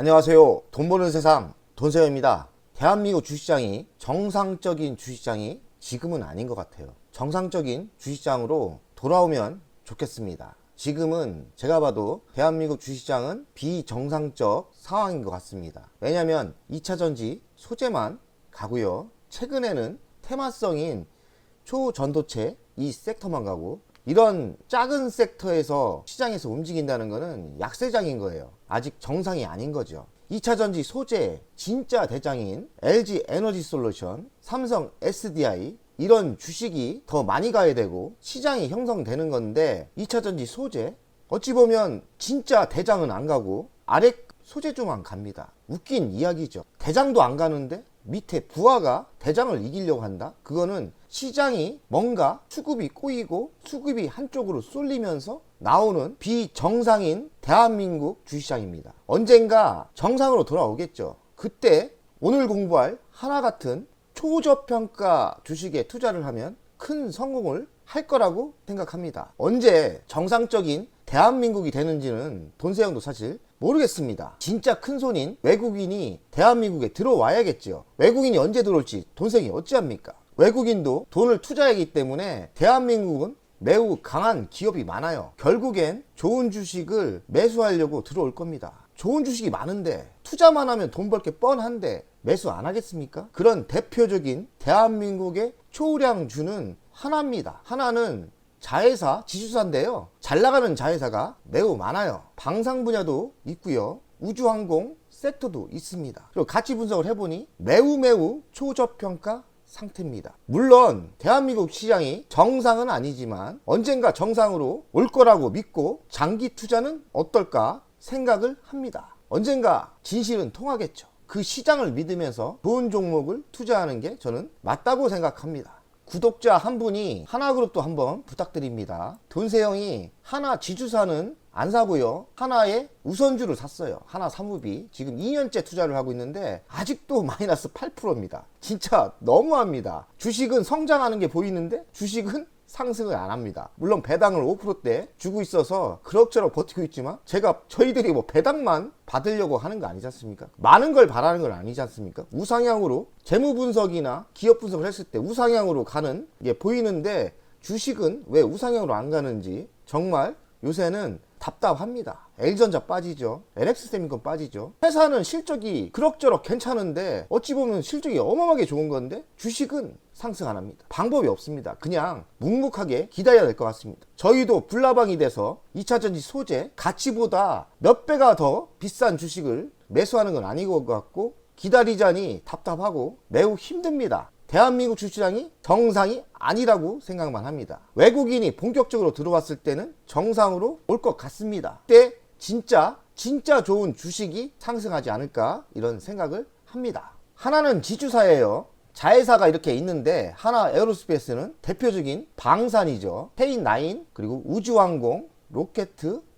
안녕하세요. 돈 버는 세상 돈세영입니다. 대한민국 주식시장이 정상적인 주식시장이 지금은 아닌 것 같아요. 정상적인 주식시장으로 돌아오면 좋겠습니다. 지금은 제가 봐도 대한민국 주식시장은 비정상적 상황인 것 같습니다. 왜냐하면 2차전지 소재만 가고요. 최근에는 테마성인 초전도체 이 섹터만 가고, 이런 작은 섹터에서 시장에서 움직인다는 것은 약세장인 거예요. 아직 정상이 아닌 거죠. 2차전지 소재 진짜 대장인 LG 에너지 솔루션, 삼성 SDI 이런 주식이 더 많이 가야 되고 시장이 형성되는 건데, 2차전지 소재 어찌 보면 진짜 대장은 안 가고 아래 소재주만 갑니다. 웃긴 이야기죠. 대장도 안 가는데 밑에 부하가 대장을 이기려고 한다? 그거는 시장이 뭔가 수급이 꼬이고 수급이 한쪽으로 쏠리면서 나오는 비정상인 대한민국 주식시장입니다. 언젠가 정상으로 돌아오겠죠. 그때 오늘 공부할 하나 같은 초저평가 주식에 투자를 하면 큰 성공을 할 거라고 생각합니다. 언제 정상적인 대한민국이 되는지는 돈세영도 사실 모르겠습니다. 진짜 큰 손인 외국인이 대한민국에 들어와야겠죠. 외국인이 언제 들어올지 돈세영이 어찌합니까? 외국인도 돈을 투자하기 때문에 대한민국은 매우 강한 기업이 많아요. 결국엔 좋은 주식을 매수하려고 들어올 겁니다. 좋은 주식이 많은데 투자만 하면 돈 벌 게 뻔한데 매수 안 하겠습니까? 그런 대표적인 대한민국의 초량주는 하나입니다. 하나는 자회사 지주사인데요, 잘 나가는 자회사가 매우 많아요. 방산 분야도 있고요, 우주항공 섹터도 있습니다. 그리고 같이 분석을 해보니 매우 초저평가 상태입니다. 물론 대한민국 시장이 정상은 아니지만 언젠가 정상으로 올 거라고 믿고 장기 투자는 어떨까 생각을 합니다. 언젠가 진실은 통하겠죠. 그 시장을 믿으면서 좋은 종목을 투자하는 게 저는 맞다고 생각합니다. 구독자 한 분이 하나그룹도 한번 부탁드립니다. 돈세영이 하나 지주사는 안 사고요, 하나의 우선주를 샀어요. 하나 사무비 지금 2년째 투자를 하고 있는데 아직도 마이너스 8%입니다. 진짜 너무합니다. 주식은 성장하는 게 보이는데 주식은 상승을 안 합니다. 물론 배당을 5%대 주고 있어서 그럭저럭 버티고 있지만, 저희들이 뭐 배당만 받으려고 하는 거 아니지 않습니까? 많은 걸 바라는 건 아니지 않습니까? 우상향으로 재무 분석이나 기업 분석을 했을 때 우상향으로 가는 게 보이는데, 주식은 왜 우상향으로 안 가는지 정말 요새는 답답합니다. L전자 빠지죠, LX세미콘 빠지죠. 회사는 실적이 그럭저럭 괜찮은데 어찌 보면 실적이 어마어마하게 좋은 건데 주식은 상승 안 합니다. 방법이 없습니다. 그냥 묵묵하게 기다려야 될 것 같습니다. 저희도 불나방이 돼서 2차전지 소재 가치보다 몇 배가 더 비싼 주식을 매수하는 건 아닌 것 같고, 기다리자니 답답하고 매우 힘듭니다. 대한민국 주식시장이 정상이 아니라고 생각만 합니다. 외국인이 본격적으로 들어왔을 때는 정상으로 올 것 같습니다. 그때 진짜 좋은 주식이 상승하지 않을까 이런 생각을 합니다. 하나는 지주사예요. 자회사가 이렇게 있는데 하나 에어로스페이스는 대표적인 방산이죠. K9 그리고 우주항공, 로켓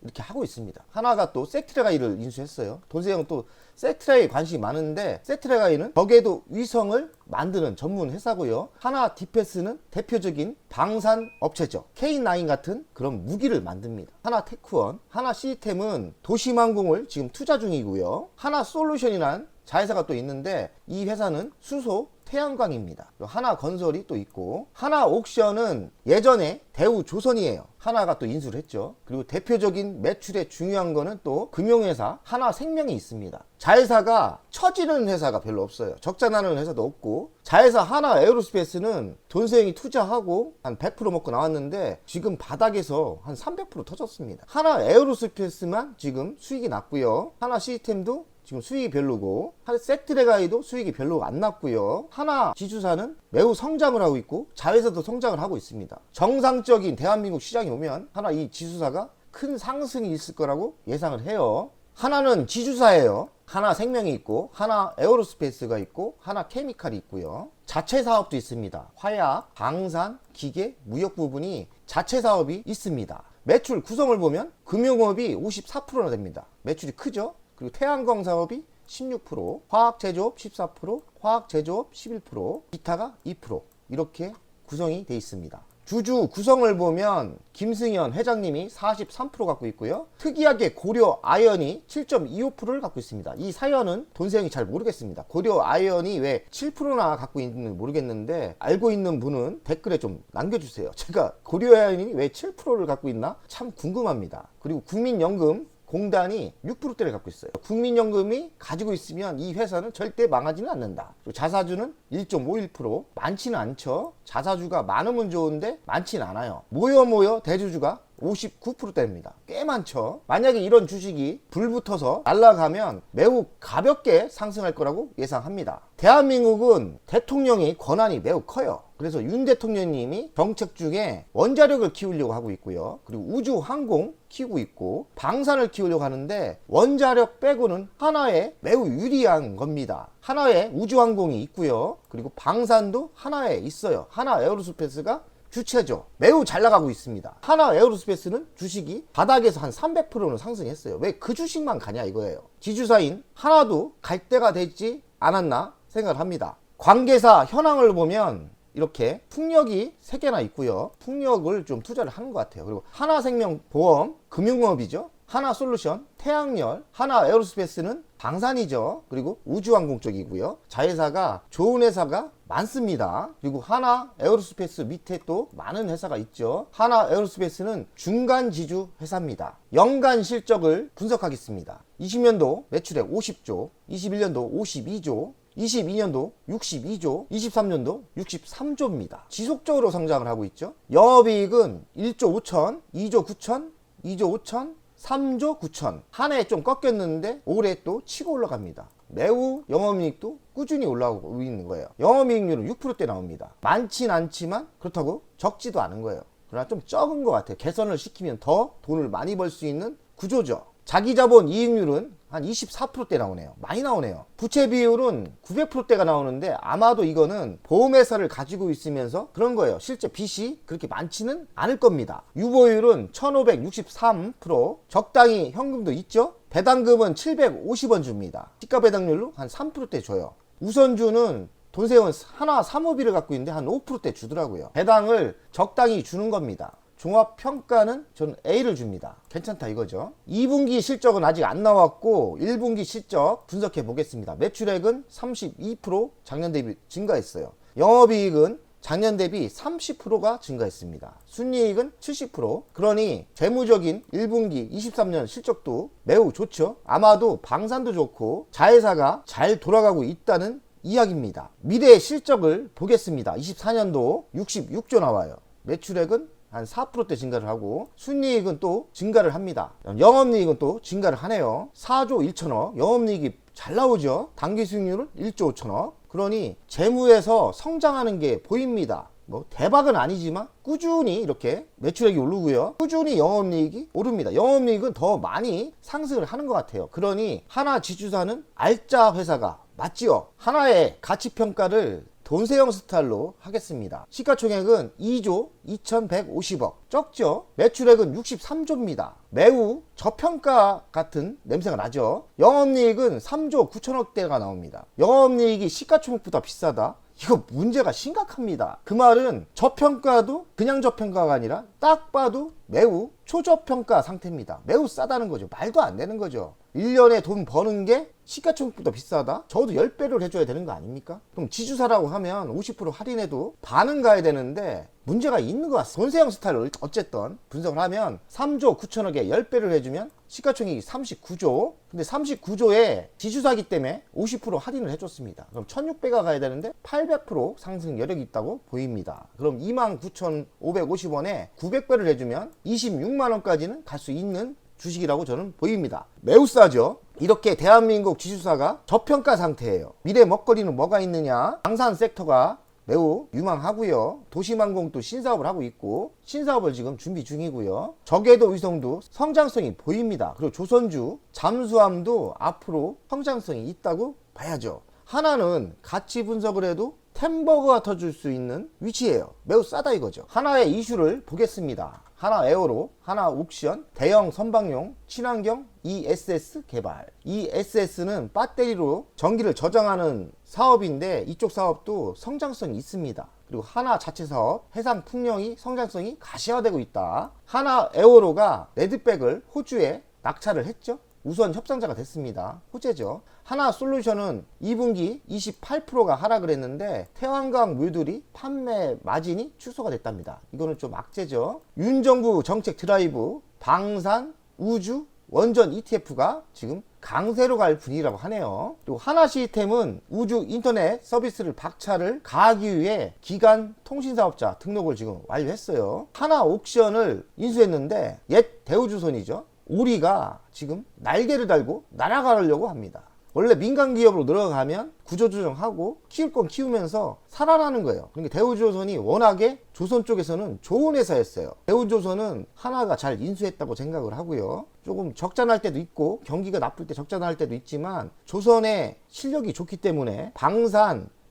이렇게 하고 있습니다. 하나가 또 섹트레가이를 인수했어요. 돈세영은 또 섹트레가이에 관심이 많은데, 섹트레가이는 적외도 위성을 만드는 전문 회사고요. 하나 디펜스는 대표적인 방산 업체죠. K9 같은 그런 무기를 만듭니다. 하나 테크원, 하나 시스템은 도심항공을 지금 투자 중이고요. 하나 솔루션이란 자회사가 또 있는데 이 회사는 수소 태양광입니다. 하나 건설이 또 있고, 하나 옥션은 예전에 대우조선이에요. 하나가 또 인수를 했죠. 그리고 대표적인 매출에 중요한 거는 또 금융회사 하나생명이 있습니다. 자회사가 처지는 회사가 별로 없어요. 적자 나는 회사도 없고, 자회사 하나 에어로스페이스는 돈세영이 투자하고 한 100% 먹고 나왔는데 지금 바닥에서 한 300% 터졌습니다. 하나 에어로스페이스만 지금 수익이 났고요. 하나 시스템도 지금 수익이 별로고, 섹트레가이도 수익이 별로 안 났고요. 하나 지주사는 매우 성장을 하고 있고 자회사도 성장을 하고 있습니다. 정상적인 대한민국 시장이 오면 하나 이 지주사가 큰 상승이 있을 거라고 예상을 해요. 하나는 지주사예요. 하나 생명이 있고, 하나 에어로스페이스가 있고, 하나 케미칼이 있고요. 자체 사업도 있습니다. 화약, 방산, 기계, 무역 부분이 자체 사업이 있습니다. 매출 구성을 보면 금융업이 54%나 됩니다. 매출이 크죠? 그리고 태양광 사업이 16%, 화학제조업 14%, 화학제조업 11%, 기타가 2% 이렇게 구성이 되어 있습니다. 주주 구성을 보면 김승현 회장님이 43% 갖고 있고요. 특이하게 고려 아이언이 7.25%를 갖고 있습니다. 이 사연은 돈세영이 잘 모르겠습니다. 고려 아이언이 왜 7%나 갖고 있는지 모르겠는데 알고 있는 분은 댓글에 좀 남겨주세요. 제가 고려 아이언이 왜 7%를 갖고 있나 참 궁금합니다. 그리고 국민연금 공단이 6%대를 갖고 있어요. 국민연금이 가지고 있으면 이 회사는 절대 망하지는 않는다. 그리고 자사주는 1.51%. 많지는 않죠. 자사주가 많으면 좋은데 많지는 않아요. 모여 대주주가 59%대입니다. 꽤 많죠. 만약에 이런 주식이 불붙어서 날아가면 매우 가볍게 상승할 거라고 예상합니다. 대한민국은 대통령이 권한이 매우 커요. 그래서 윤 대통령님이 정책 중에 원자력을 키우려고 하고 있고요. 그리고 우주항공 키우고 있고 방산을 키우려고 하는데 원자력 빼고는 하나에 매우 유리한 겁니다. 하나에 우주항공이 있고요. 그리고 방산도 하나에 있어요. 하나 에어로스페이스가 주체죠. 매우 잘 나가고 있습니다. 하나 에어로스페이스는 주식이 바닥에서 한 300%는 상승했어요. 왜 그 주식만 가냐 이거예요. 지주사인 하나도 갈 때가 되지 않았나 생각을 합니다. 관계사 현황을 보면 이렇게 풍력이 3개나 있고요. 풍력을 좀 투자를 하는 것 같아요. 그리고 하나생명보험, 금융업이죠. 하나솔루션, 태양열, 하나에어로스페이스는 방산이죠. 그리고 우주항공 쪽이고요. 자회사가 좋은 회사가 많습니다. 그리고 하나에어로스페이스 밑에 또 많은 회사가 있죠. 하나에어로스페이스는 중간지주 회사입니다. 연간 실적을 분석하겠습니다. 20년도 매출액 50조, 21년도 52조, 22년도 62조, 23년도 63조입니다. 지속적으로 성장을 하고 있죠. 영업이익은 1조 5천, 2조 9천, 2조 5천, 3조 9천. 한 해 좀 꺾였는데 올해 또 치고 올라갑니다. 매우 영업이익도 꾸준히 올라오고 있는 거예요. 영업이익률은 6%대 나옵니다. 많진 않지만 그렇다고 적지도 않은 거예요. 그러나 좀 적은 것 같아요. 개선을 시키면 더 돈을 많이 벌 수 있는 구조죠. 자기자본 이익률은 한 24%대 나오네요. 많이 나오네요. 부채 비율은 900%대가 나오는데 아마도 이거는 보험회사를 가지고 있으면서 그런 거예요. 실제 빚이 그렇게 많지는 않을 겁니다. 유보율은 1563%, 적당히 현금도 있죠. 배당금은 750원 줍니다. 시가 배당률로 한 3%대 줘요. 우선주는 돈세원 하나 사모비를 갖고 있는데 한 5%대 주더라고요. 배당을 적당히 주는 겁니다. 종합평가는 저는 A를 줍니다. 괜찮다 이거죠. 2분기 실적은 아직 안 나왔고 1분기 실적 분석해 보겠습니다. 매출액은 32% 작년 대비 증가했어요. 영업이익은 작년 대비 30%가 증가했습니다. 순이익은 70%. 그러니 재무적인 1분기 23년 실적도 매우 좋죠. 아마도 방산도 좋고 자회사가 잘 돌아가고 있다는 이야기입니다. 미래 실적을 보겠습니다. 24년도 66조 나와요. 매출액은 한 4%대 증가를 하고 순이익은 또 증가를 합니다. 영업이익은 또 증가를 하네요. 4조 1천억. 영업이익이 잘 나오죠. 당기수익률은 1조 5천억. 그러니 재무에서 성장하는 게 보입니다. 뭐 대박은 아니지만 꾸준히 이렇게 매출액이 오르고요. 꾸준히 영업이익이 오릅니다. 영업이익은 더 많이 상승을 하는 것 같아요. 그러니 하나지주사는 알짜 회사가 맞지요. 하나의 가치평가를 돈세영 스타일로 하겠습니다. 시가총액은 2조 2150억. 적죠? 매출액은 63조입니다. 매우 저평가 같은 냄새가 나죠. 영업이익은 3조 9천억대가 나옵니다. 영업이익이 시가총액보다 비싸다? 이거 문제가 심각합니다. 그 말은 저평가도 그냥 저평가가 아니라 딱 봐도 매우 초저평가 상태입니다. 매우 싸다는 거죠. 말도 안 되는 거죠. 1년에 돈 버는 게 시가총액보다 비싸다? 적어도 10배를 해줘야 되는 거 아닙니까? 그럼 지주사라고 하면 50% 할인해도 반은 가야 되는데 문제가 있는 것 같습니다. 돈세영 스타일을 어쨌든 분석을 하면 3조 9천억에 10배를 해주면 시가총액이 39조. 근데 39조에 지주사기 때문에 50% 할인을 해줬습니다. 그럼 1600가 가야 되는데 800% 상승 여력이 있다고 보입니다. 그럼 29,550원에 900배를 해주면 26만원까지는 갈 수 있는 주식이라고 저는 보입니다. 매우 싸죠. 이렇게 대한민국 지주사가 저평가 상태예요. 미래 먹거리는 뭐가 있느냐? 방산 섹터가 매우 유망하고요. 도시망공도 신사업을 하고 있고 신사업을 지금 준비 중이고요. 저궤도 위성도 성장성이 보입니다. 그리고 조선주 잠수함도 앞으로 성장성이 있다고 봐야죠. 하나는 가치 분석을 해도 템버거가 터질 수 있는 위치예요. 매우 싸다 이거죠. 하나의 이슈를 보겠습니다. 하나 에어로, 하나 옥션, 대형 선박용, 친환경 ESS 개발. ESS는 배터리로 전기를 저장하는 사업인데 이쪽 사업도 성장성이 있습니다. 그리고 하나 자체 사업, 해상 풍력이 성장성이 가시화되고 있다. 하나 에어로가 레드백을 호주에 낙찰을 했죠. 우선 협상자가 됐습니다. 호재죠. 하나 솔루션은 2분기 28%가 하락을 했는데 태양광 뮤들이 판매 마진이 축소가 됐답니다. 이거는 좀 악재죠. 윤 정부 정책 드라이브, 방산, 우주, 원전 ETF가 지금 강세로 갈 분위기라고 하네요. 그리고 하나 시스템은 우주 인터넷 서비스를 박차를 가하기 위해 기간 통신사업자 등록을 지금 완료했어요. 하나 옥션을 인수했는데 옛 대우조선이죠. 오리가 지금 날개를 달고 날아가려고 합니다. 원래 민간 기업으로 들어가면 구조조정하고 키울 건 키우면서 살아나는 거예요. 그러니까 대우조선이 워낙에 조선 쪽에서는 좋은 회사였어요. 대우조선은 하나가 잘 인수했다고 생각을 하고요. 조금 적자 날 때도 있고 경기가 나쁠 때 적자 날 때도 있지만 조선의 실력이 좋기 때문에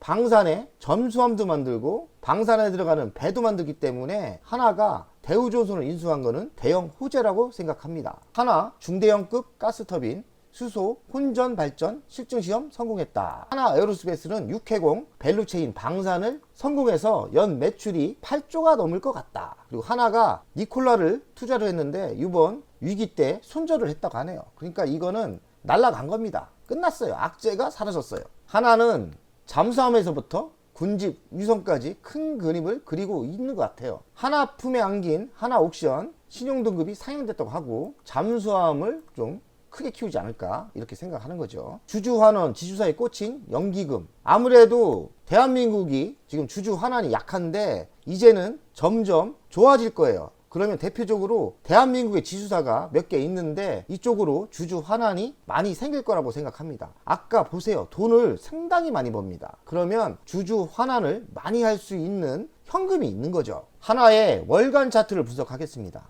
방산에 잠수함도 만들고 방산에 들어가는 배도 만들기 때문에 하나가 대우조선을 인수한 거는 대형 호재라고 생각합니다. 하나 중대형급 가스터빈 수소 혼전 발전 실증시험 성공했다. 하나 에어로스페이스는 6회공 밸류체인 방산을 성공해서 연 매출이 8조가 넘을 것 같다. 그리고 하나가 니콜라를 투자를 했는데 이번 위기 때 손절을 했다고 하네요. 그러니까 이거는 날아간 겁니다. 끝났어요. 악재가 사라졌어요. 하나는 잠수함에서부터 군집 위성까지 큰 그림을 그리고 있는 것 같아요. 하나 품에 안긴 하나 옥션 신용등급이 상향됐다고 하고 잠수함을 좀 크게 키우지 않을까 이렇게 생각하는 거죠. 주주환원 지주사에 꽂힌 연기금, 아무래도 대한민국이 지금 주주환원이 약한데 이제는 점점 좋아질 거예요. 그러면 대표적으로 대한민국의 지주사가 몇 개 있는데 이쪽으로 주주 환원이 많이 생길 거라고 생각합니다. 아까 보세요. 돈을 상당히 많이 법니다. 그러면 주주 환원을 많이 할 수 있는 현금이 있는 거죠. 하나의 월간 차트를 분석하겠습니다.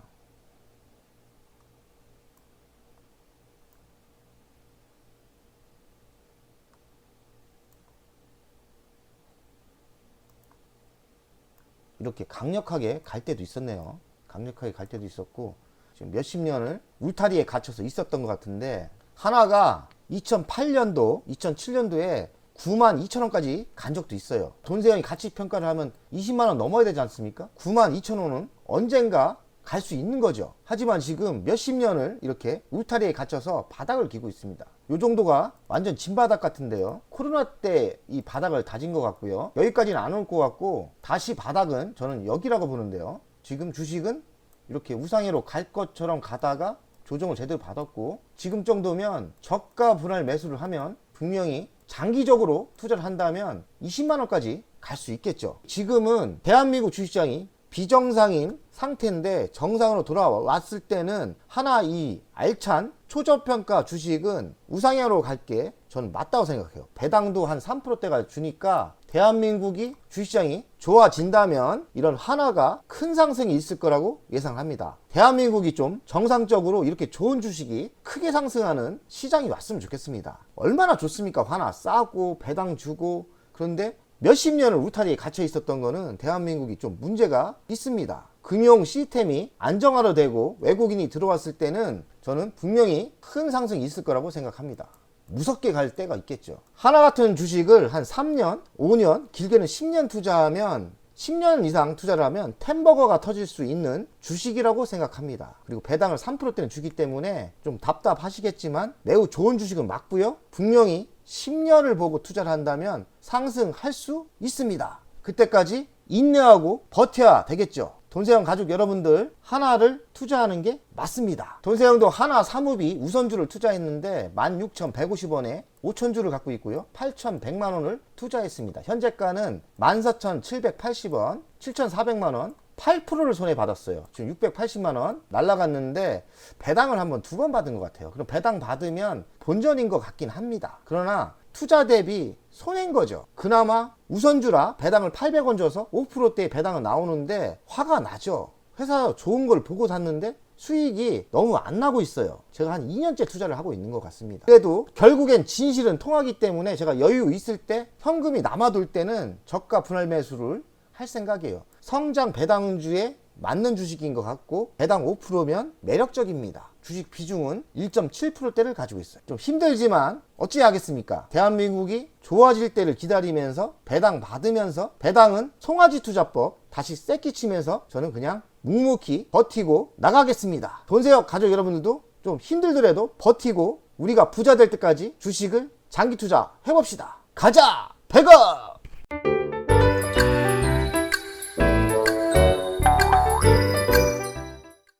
이렇게 강력하게 갈 때도 있었네요. 강력하게 갈 때도 있었고 지금 몇십 년을 울타리에 갇혀서 있었던 것 같은데 하나가 2008년도, 2007년도에 92,000원까지 간 적도 있어요. 돈세형이 가치평가를 하면 20만원 넘어야 되지 않습니까? 92,000원은 언젠가 갈 수 있는 거죠. 하지만 지금 몇십 년을 이렇게 울타리에 갇혀서 바닥을 기고 있습니다. 요 정도가 완전 진바닥 같은데요. 코로나 때 이 바닥을 다진 것 같고요. 여기까지는 안 올 것 같고 다시 바닥은 저는 여기라고 보는데요. 지금 주식은 이렇게 우상향으로 갈 것처럼 가다가 조정을 제대로 받았고 지금 정도면 저가 분할 매수를 하면 분명히 장기적으로 투자를 한다면 20만원까지 갈 수 있겠죠. 지금은 대한민국 주식시장이 비정상인 상태인데 정상으로 돌아왔을 때는 하나 이 알찬 초저평가 주식은 우상향으로 갈 게 저는 맞다고 생각해요. 배당도 한 3%대가 주니까 대한민국이 주식시장이 좋아진다면 이런 하나가 큰 상승이 있을 거라고 예상합니다. 대한민국이 좀 정상적으로 이렇게 좋은 주식이 크게 상승하는 시장이 왔으면 좋겠습니다. 얼마나 좋습니까? 하나 싸고 배당 주고. 그런데 몇십 년을 울타리에 갇혀 있었던 거는 대한민국이 좀 문제가 있습니다. 금융 시스템이 안정화되고 외국인이 들어왔을 때는 저는 분명히 큰 상승이 있을 거라고 생각합니다. 무섭게 갈 때가 있겠죠. 하나 같은 주식을 한 3년, 5년, 길게는 10년 투자하면 10년 이상 투자를 하면 템버거가 터질 수 있는 주식이라고 생각합니다. 그리고 배당을 3%대는 주기 때문에 좀 답답하시겠지만 매우 좋은 주식은 맞고요. 분명히 10년을 보고 투자를 한다면 상승할 수 있습니다. 그때까지 인내하고 버텨야 되겠죠. 돈세형 가족 여러분들 하나를 투자하는 게 맞습니다. 돈세형도 하나 사무비 우선주를 투자했는데 16,150원에 5,000주를 갖고 있고요. 8,100만원을 투자했습니다. 현재가는 14,780원, 7,400만원, 8%를 손해 받았어요. 지금 680만원 날라갔는데 배당을 한번 2번 받은 것 같아요. 그럼 배당 받으면 본전인 것 같긴 합니다. 그러나 투자 대비 손해인 거죠. 그나마 우선주라 배당을 800원 줘서 5%대의 배당은 나오는데 화가 나죠. 회사 좋은 걸 보고 샀는데 수익이 너무 안 나고 있어요. 제가 한 2년째 투자를 하고 있는 것 같습니다. 그래도 결국엔 진실은 통하기 때문에 제가 여유 있을 때 현금이 남아돌 때는 저가 분할 매수를 할 생각이에요. 성장 배당주의 맞는 주식인 것 같고 배당 5%면 매력적입니다. 주식 비중은 1.7%대를 가지고 있어요. 좀 힘들지만 어찌하겠습니까? 대한민국이 좋아질 때를 기다리면서 배당 받으면서, 배당은 송아지 투자법 다시 쐐기치면서 저는 그냥 묵묵히 버티고 나가겠습니다. 돈세요 가족 여러분들도 좀 힘들더라도 버티고 우리가 부자 될 때까지 주식을 장기 투자 해봅시다. 가자! 백업!